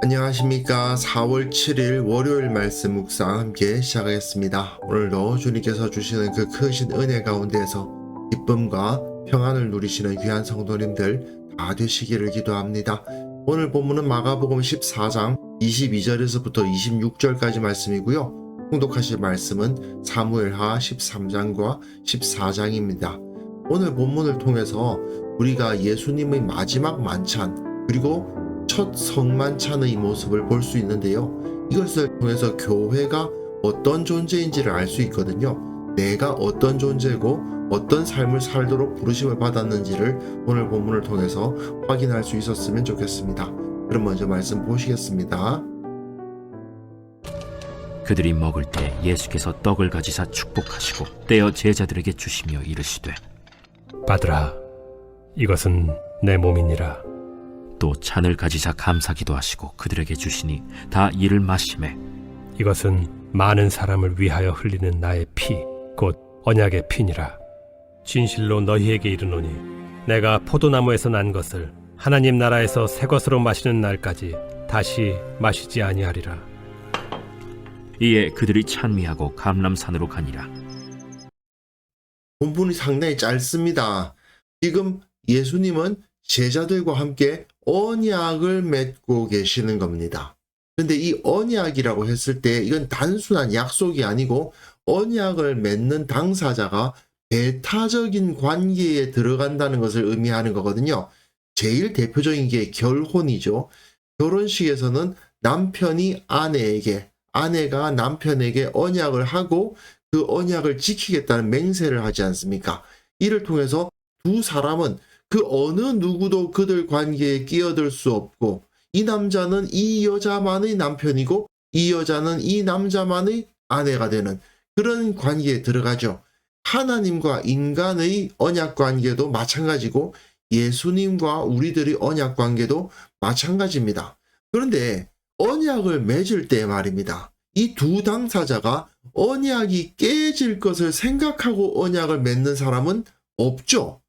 안녕하십니까. 4월 7일 월요일 말씀 묵상 함께 시작하겠습니다. 오늘도 주님께서 주시는 그 크신 은혜 가운데서 기쁨과 평안을 누리시는 귀한 성도님들 다 되시기를 기도합니다. 오늘 본문은 마가복음 14장 22절에서부터 26절까지 말씀이고요. 통독하실 말씀은 사무엘하 13장과 14장입니다. 오늘 본문을 통해서 우리가 예수님의 마지막 만찬 그리고 첫 성만찬의 모습을 볼 수 있는데요. 이것을 통해서 교회가 어떤 존재인지를 알 수 있거든요. 내가 어떤 존재고 어떤 삶을 살도록 부르심을 받았는지를 오늘 본문을 통해서 확인할 수 있었으면 좋겠습니다. 그럼 먼저 말씀 보시겠습니다. 그들이 먹을 때 예수께서 떡을 가지사 축복하시고 떼어 제자들에게 주시며 이르시되 받으라, 이것은 내 몸이니라. 또 잔을 가지사 감사기도 하시고 그들에게 주시니 다 이를 마시매 이것은 많은 사람을 위하여 흘리는 나의 피, 곧 언약의 피니라. 진실로 너희에게 이르노니 내가 포도나무에서 난 것을 하나님 나라에서 새 것으로 마시는 날까지 다시 마시지 아니하리라. 이에 그들이 찬미하고 감람산으로 가니라. 본문이 상당히 짧습니다. 지금 예수님은 제자들과 함께 언약을 맺고 계시는 겁니다. 근데 이 언약이라고 했을 때 이건 단순한 약속이 아니고 언약을 맺는 당사자가 배타적인 관계에 들어간다는 것을 의미하는 거거든요. 제일 대표적인 게 결혼이죠. 결혼식에서는 남편이 아내에게, 아내가 남편에게 언약을 하고 그 언약을 지키겠다는 맹세를 하지 않습니까? 이를 통해서 두 사람은 그 어느 누구도 그들 관계에 끼어들 수 없고 이 남자는 이 여자만의 남편이고 이 여자는 이 남자만의 아내가 되는 그런 관계에 들어가죠. 하나님과 인간의 언약 관계도 마찬가지고 예수님과 우리들의 언약 관계도 마찬가지입니다. 그런데 언약을 맺을 때 말입니다. 이 두 당사자가 언약이 깨질 것을 생각하고 언약을 맺는 사람은 없죠.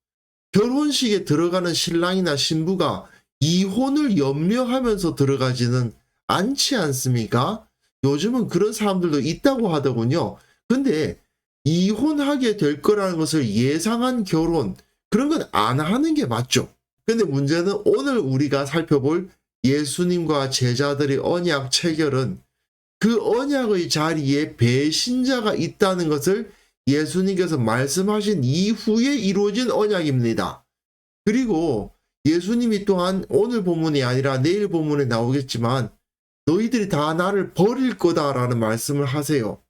결혼식에 들어가는 신랑이나 신부가 이혼을 염려하면서 들어가지는 않지 않습니까? 요즘은 그런 사람들도 있다고 하더군요. 근데 이혼하게 될 거라는 것을 예상한 결혼, 그런 건 안 하는 게 맞죠. 근데 문제는 오늘 우리가 살펴볼 예수님과 제자들의 언약 체결은 그 언약의 자리에 배신자가 있다는 것을 예수님께서 말씀하신 이후에 이루어진 언약입니다. 그리고 예수님이 또한 오늘 본문이 아니라 내일 본문에 나오겠지만 너희들이 다 나를 버릴 거다라는 말씀을 하세요.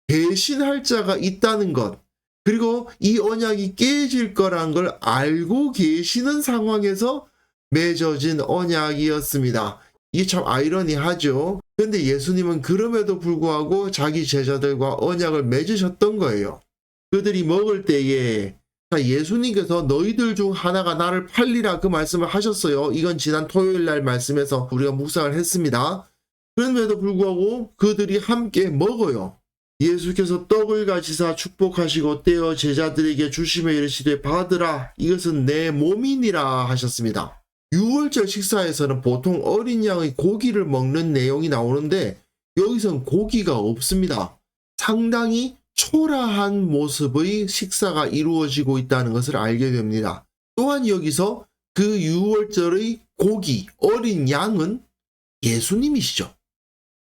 배신할 자가 있다는 것, 그리고 이 언약이 깨질 거란 걸 알고 계시는 상황에서 맺어진 언약이었습니다. 이게 참 아이러니하죠. 그런데 예수님은 그럼에도 불구하고 자기 제자들과 언약을 맺으셨던 거예요. 그들이 먹을 때에 예수님께서 너희들 중 하나가 나를 팔리라 그 말씀을 하셨어요. 이건 지난 토요일 날 말씀에서 우리가 묵상을 했습니다. 그럼에도 불구하고 그들이 함께 먹어요. 예수께서 떡을 가지사 축복하시고 떼어 제자들에게 주시며 이르시되 받으라, 이것은 내 몸이니라 하셨습니다. 유월절 식사에서는 보통 어린 양의 고기를 먹는 내용이 나오는데 여기선 고기가 없습니다. 상당히 초라한 모습의 식사가 이루어지고 있다는 것을 알게 됩니다. 또한 여기서 그 유월절의 고기, 어린 양은 예수님이시죠.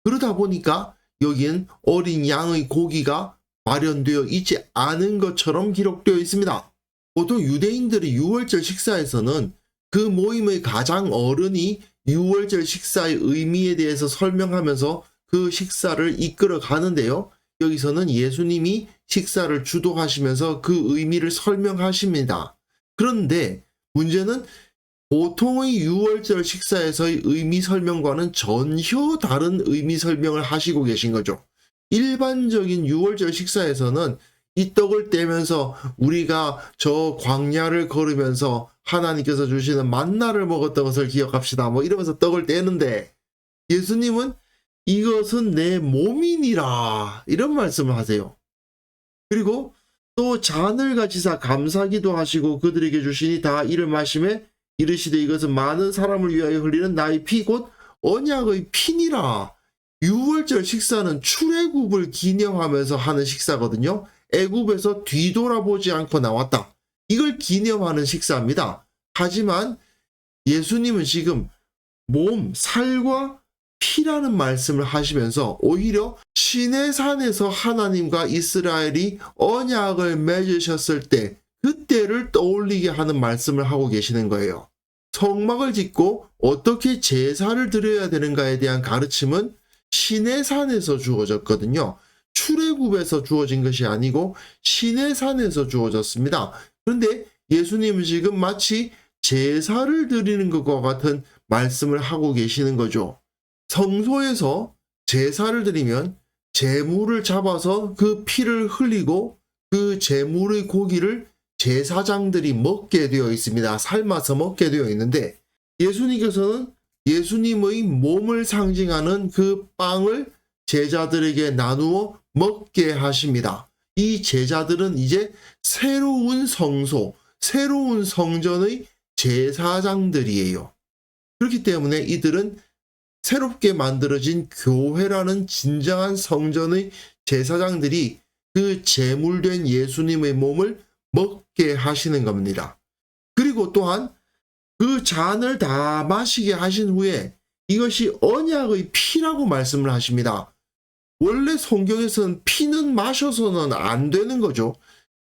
그러다 보니까 여기엔 어린 양의 고기가 마련되어 있지 않은 것처럼 기록되어 있습니다. 보통 유대인들의 유월절 식사에서는 그 모임의 가장 어른이 유월절 식사의 의미에 대해서 설명하면서 그 식사를 이끌어 가는데요. 여기서는 예수님이 식사를 주도하시면서 그 의미를 설명하십니다. 그런데 문제는 보통의 유월절 식사에서의 의미 설명과는 전혀 다른 의미 설명을 하시고 계신 거죠. 일반적인 유월절 식사에서는 이 떡을 떼면서 우리가 저 광야를 걸으면서 하나님께서 주시는 만나를 먹었던 것을 기억합시다. 이러면서 떡을 떼는데 예수님은 이것은 내 몸이니라 이런 말씀을 하세요. 그리고 또 잔을 가지사 감사기도 하시고 그들에게 주시니 다 이를 마시매 이르시되 이것은 많은 사람을 위하여 흘리는 나의 피 곧 언약의 피니라. 유월절 식사는 출애굽을 기념하면서 하는 식사거든요. 애굽에서 뒤돌아보지 않고 나왔다. 이걸 기념하는 식사입니다. 하지만 예수님은 지금 몸, 살과 피라는 말씀을 하시면서 오히려 시내산에서 하나님과 이스라엘이 언약을 맺으셨을 때 그때를 떠올리게 하는 말씀을 하고 계시는 거예요. 성막을 짓고 어떻게 제사를 드려야 되는가에 대한 가르침은 시내산에서 주어졌거든요. 출애굽에서 주어진 것이 아니고 시내산에서 주어졌습니다. 그런데 예수님은 지금 마치 제사를 드리는 것과 같은 말씀을 하고 계시는 거죠. 성소에서 제사를 드리면 제물을 잡아서 그 피를 흘리고 그 제물의 고기를 제사장들이 먹게 되어 있습니다. 삶아서 먹게 되어 있는데 예수님께서는 예수님의 몸을 상징하는 그 빵을 제자들에게 나누어 먹게 하십니다. 이 제자들은 이제 새로운 성소, 새로운 성전의 제사장들이에요. 그렇기 때문에 이들은 새롭게 만들어진 교회라는 진정한 성전의 제사장들이 그 제물된 예수님의 몸을 먹게 하시는 겁니다. 그리고 또한 그 잔을 다 마시게 하신 후에 이것이 언약의 피라고 말씀을 하십니다. 원래 성경에서는 피는 마셔서는 안 되는 거죠.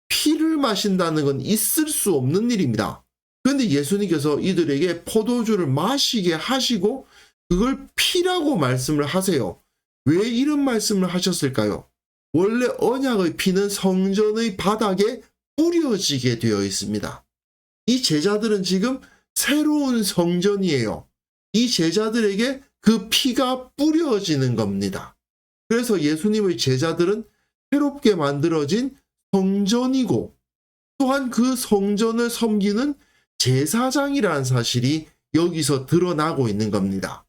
피를 마신다는 건 있을 수 없는 일입니다. 그런데 예수님께서 이들에게 포도주를 마시게 하시고 그걸 피라고 말씀을 하세요. 왜 이런 말씀을 하셨을까요? 원래 언약의 피는 성전의 바닥에 뿌려지게 되어 있습니다. 이 제자들은 지금 새로운 성전이에요. 이 제자들에게 그 피가 뿌려지는 겁니다. 그래서 예수님의 제자들은 새롭게 만들어진 성전이고 또한 그 성전을 섬기는 제사장이라는 사실이 여기서 드러나고 있는 겁니다.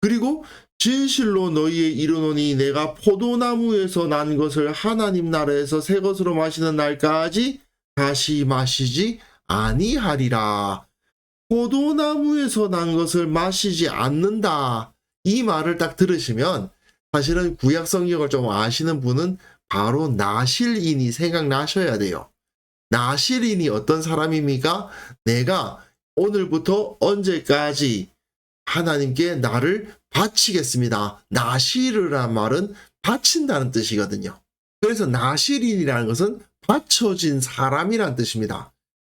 그리고 진실로 너희에 이르노니 내가 포도나무에서 난 것을 하나님 나라에서 새 것으로 마시는 날까지 다시 마시지 아니하리라. 포도나무에서 난 것을 마시지 않는다. 이 말을 딱 들으시면 사실은 구약 성경을 좀 아시는 분은 바로 나실인이 생각나셔야 돼요. 나실인이 어떤 사람입니까? 내가 오늘부터 언제까지 하나님께 나를 바치겠습니다. 나시르란 말은 바친다는 뜻이거든요. 그래서 나실인이라는 것은 바쳐진 사람이란 뜻입니다.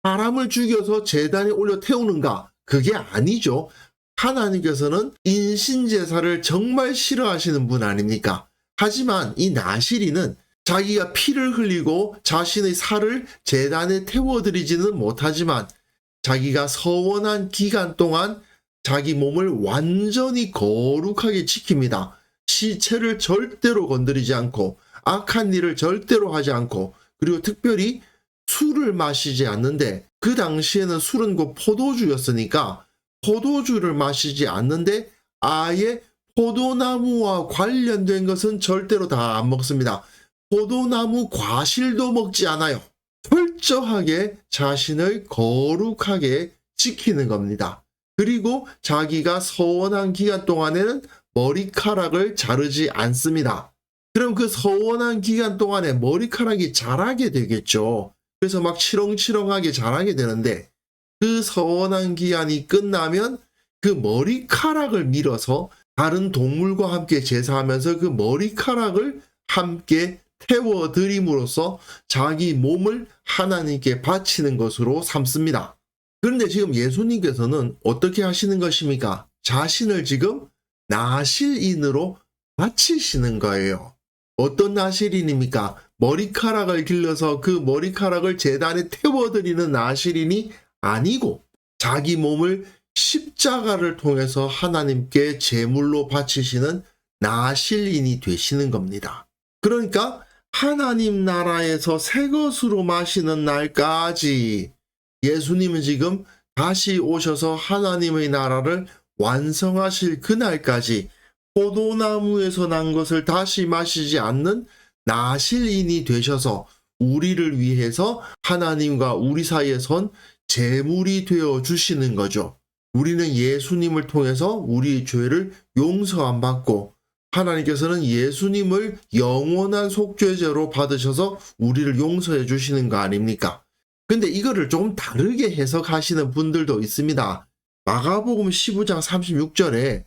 사람을 죽여서 제단에 올려 태우는가? 그게 아니죠. 하나님께서는 인신제사를 정말 싫어하시는 분 아닙니까? 하지만 이 나실인은 자기가 피를 흘리고 자신의 살을 제단에 태워드리지는 못하지만 자기가 서원한 기간 동안 자기 몸을 완전히 거룩하게 지킵니다. 시체를 절대로 건드리지 않고 악한 일을 절대로 하지 않고 그리고 특별히 술을 마시지 않는데 그 당시에는 술은 곧 포도주였으니까 포도주를 마시지 않는데 아예 포도나무와 관련된 것은 절대로 다 안 먹습니다. 포도나무 과실도 먹지 않아요. 철저하게 자신을 거룩하게 지키는 겁니다. 그리고 자기가 서원한 기간 동안에는 머리카락을 자르지 않습니다. 그럼 그 서원한 기간 동안에 머리카락이 자라게 되겠죠. 그래서 막 치렁치렁하게 자라게 되는데 그 서원한 기간이 끝나면 그 머리카락을 밀어서 다른 동물과 함께 제사하면서 그 머리카락을 함께 태워드림으로써 자기 몸을 하나님께 바치는 것으로 삼습니다. 그런데 지금 예수님께서는 어떻게 하시는 것입니까? 자신을 지금 나실인으로 바치시는 거예요. 어떤 나실인입니까? 머리카락을 길러서 그 머리카락을 제단에 태워드리는 나실인이 아니고 자기 몸을 십자가를 통해서 하나님께 제물로 바치시는 나실인이 되시는 겁니다. 그러니까 하나님 나라에서 새 것으로 마시는 날까지 예수님은 지금 다시 오셔서 하나님의 나라를 완성하실 그날까지 포도나무에서 난 것을 다시 마시지 않는 나실인이 되셔서 우리를 위해서 하나님과 우리 사이에 선 제물이 되어 주시는 거죠. 우리는 예수님을 통해서 우리의 죄를 용서 안 받고 하나님께서는 예수님을 영원한 속죄제로 받으셔서 우리를 용서해 주시는 거 아닙니까? 근데 이거를 조금 다르게 해석하시는 분들도 있습니다. 마가복음 15장 36절에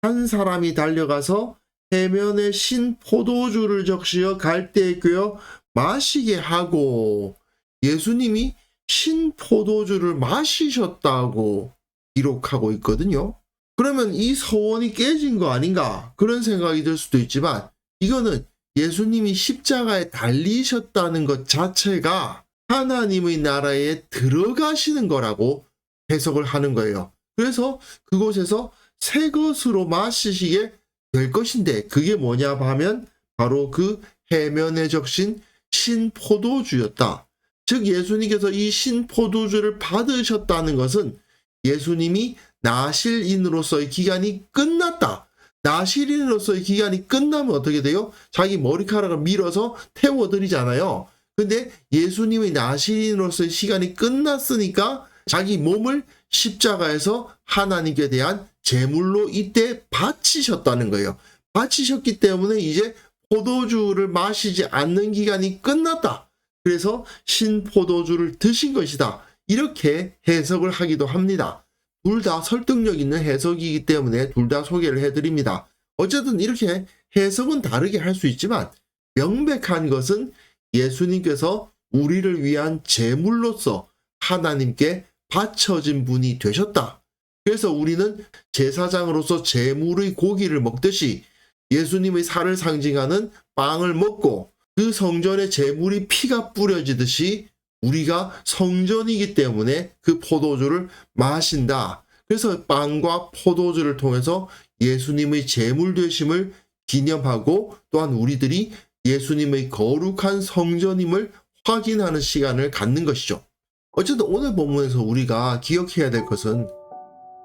한 사람이 달려가서 해면에 신 포도주를 적시어 갈대에 꿰어 마시게 하고, 예수님이 신 포도주를 마시셨다고 기록하고 있거든요. 그러면 이 서원이 깨진 거 아닌가? 그런 생각이 들 수도 있지만, 이거는 예수님이 십자가에 달리셨다는 것 자체가 하나님의 나라에 들어가시는 거라고 해석을 하는 거예요. 그래서 그곳에서 새 것으로 마시시게 될 것인데, 그게 뭐냐 하면 바로 그 해면에 적신 신포도주였다. 즉 예수님께서 이 신포도주를 받으셨다는 것은 예수님이 나실인으로서의 기간이 끝났다. 나실인으로서의 기간이 끝나면 어떻게 돼요? 자기 머리카락을 밀어서 태워드리잖아요. 근데 예수님의 나실인으로서의 시간이 끝났으니까 자기 몸을 십자가에서 하나님께 대한 제물로 이때 바치셨다는 거예요. 바치셨기 때문에 이제 포도주를 마시지 않는 기간이 끝났다. 그래서 신포도주를 드신 것이다. 이렇게 해석을 하기도 합니다. 둘 다 설득력 있는 해석이기 때문에 둘 다 소개를 해드립니다. 어쨌든 이렇게 해석은 다르게 할 수 있지만 명백한 것은 예수님께서 우리를 위한 제물로서 하나님께 바쳐진 분이 되셨다. 그래서 우리는 제사장으로서 제물의 고기를 먹듯이 예수님의 살을 상징하는 빵을 먹고, 그 성전에 제물이 피가 뿌려지듯이 우리가 성전이기 때문에 그 포도주를 마신다. 그래서 빵과 포도주를 통해서 예수님의 제물 되심을 기념하고, 또한 우리들이 예수님의 거룩한 성전임을 확인하는 시간을 갖는 것이죠. 어쨌든 오늘 본문에서 우리가 기억해야 될 것은,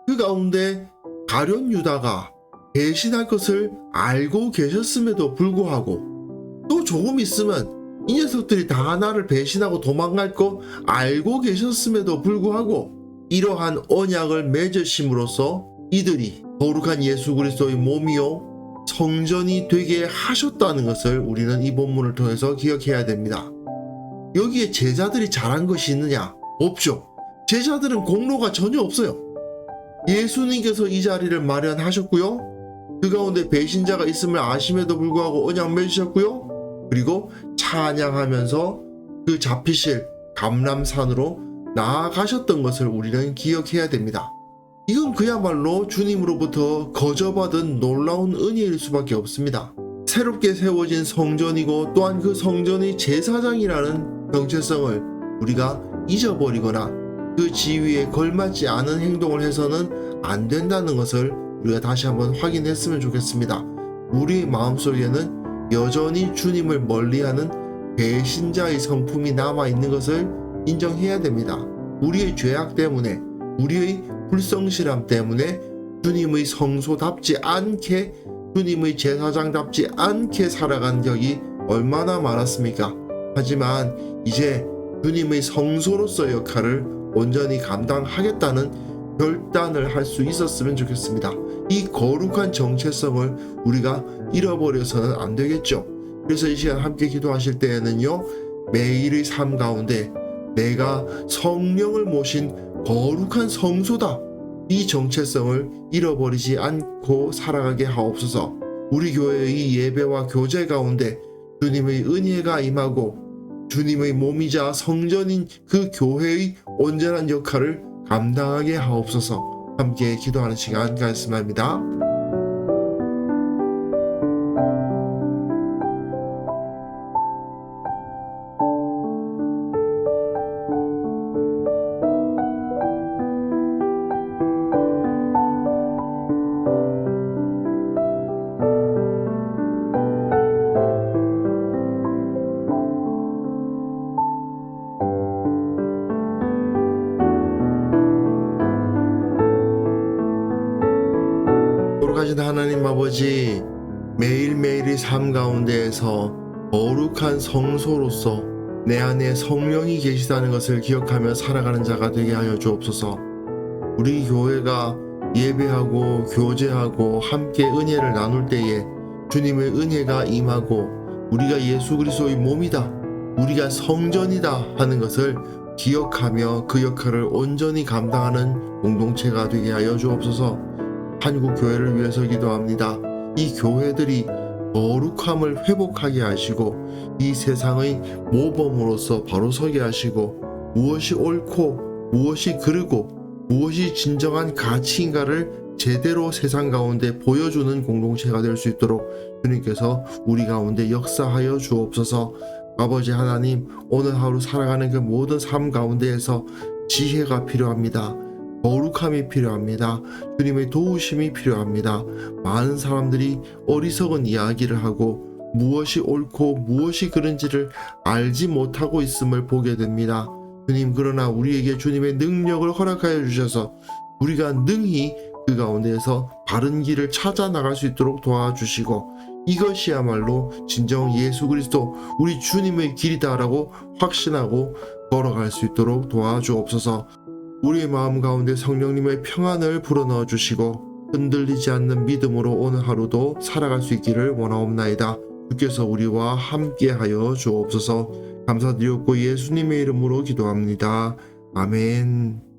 그 가운데 가룟 유다가 배신할 것을 알고 계셨음에도 불구하고, 또 조금 있으면 이 녀석들이 다 나를 배신하고 도망갈 거 알고 계셨음에도 불구하고 이러한 언약을 맺으심으로써 이들이 거룩한 예수 그리스도의 몸이요 성전이 되게 하셨다는 것을 우리는 이 본문을 통해서 기억해야 됩니다. 여기에 제자들이 잘한 것이 있느냐? 없죠. 제자들은 공로가 전혀 없어요. 예수님께서 이 자리를 마련하셨고요. 그 가운데 배신자가 있음을 아심에도 불구하고 언약 맺으셨고요. 그리고 찬양하면서 그 잡히실 감람산으로 나아가셨던 것을 우리는 기억해야 됩니다. 이건 그야말로 주님으로부터 거저받은 놀라운 은혜일 수밖에 없습니다. 새롭게 세워진 성전이고, 또한 그 성전의 제사장이라는 정체성을 우리가 잊어버리거나 그 지위에 걸맞지 않은 행동을 해서는 안 된다는 것을 우리가 다시 한번 확인했으면 좋겠습니다. 우리의 마음속에는 여전히 주님을 멀리하는 배신자의 성품이 남아있는 것을 인정해야 됩니다. 우리의 죄악 때문에, 우리의 불성실함 때문에 주님의 성소답지 않게, 주님의 제사장답지 않게 살아간 적이 얼마나 많았습니까? 하지만 이제 주님의 성소로서의 역할을 온전히 감당하겠다는 결단을 할 수 있었으면 좋겠습니다. 이 거룩한 정체성을 우리가 잃어버려서는 안 되겠죠. 그래서 이 시간 함께 기도하실 때에는요, 매일의 삶 가운데 내가 성령을 모신 거룩한 성소다, 이 정체성을 잃어버리지 않고 살아가게 하옵소서. 우리 교회의 예배와 교제 가운데 주님의 은혜가 임하고 주님의 몸이자 성전인 그 교회의 온전한 역할을 감당하게 하옵소서. 함께 기도하는 시간 갖습니다. 거룩하신 하나님 아버지, 매일매일의 삶 가운데에서 거룩한 성소로서 내 안에 성령이 계시다는 것을 기억하며 살아가는 자가 되게 하여 주옵소서. 우리 교회가 예배하고 교제하고 함께 은혜를 나눌 때에 주님의 은혜가 임하고 우리가 예수 그리스도의 몸이다, 우리가 성전이다 하는 것을 기억하며 그 역할을 온전히 감당하는 공동체가 되게 하여 주옵소서. 한국 교회를 위해서 기도합니다. 이 교회들이 거룩함을 회복하게 하시고 이 세상의 모범으로서 바로 서게 하시고 무엇이 옳고 무엇이 그르고 무엇이 진정한 가치인가를 제대로 세상 가운데 보여주는 공동체가 될 수 있도록 주님께서 우리 가운데 역사하여 주옵소서. 아버지 하나님, 오늘 하루 살아가는 그 모든 삶 가운데에서 지혜가 필요합니다. 거룩함이 필요합니다. 주님의 도우심이 필요합니다. 많은 사람들이 어리석은 이야기를 하고 무엇이 옳고 무엇이 그른지를 알지 못하고 있음을 보게 됩니다. 주님, 그러나 우리에게 주님의 능력을 허락하여 주셔서 우리가 능히 그 가운데에서 바른 길을 찾아 나갈 수 있도록 도와주시고 이것이야말로 진정 예수 그리스도 우리 주님의 길이다라고 확신하고 걸어갈 수 있도록 도와주옵소서. 우리의 마음 가운데 성령님의 평안을 불어넣어 주시고 흔들리지 않는 믿음으로 오늘 하루도 살아갈 수 있기를 원하옵나이다. 주께서 우리와 함께하여 주옵소서. 감사드렸고 예수님의 이름으로 기도합니다. 아멘.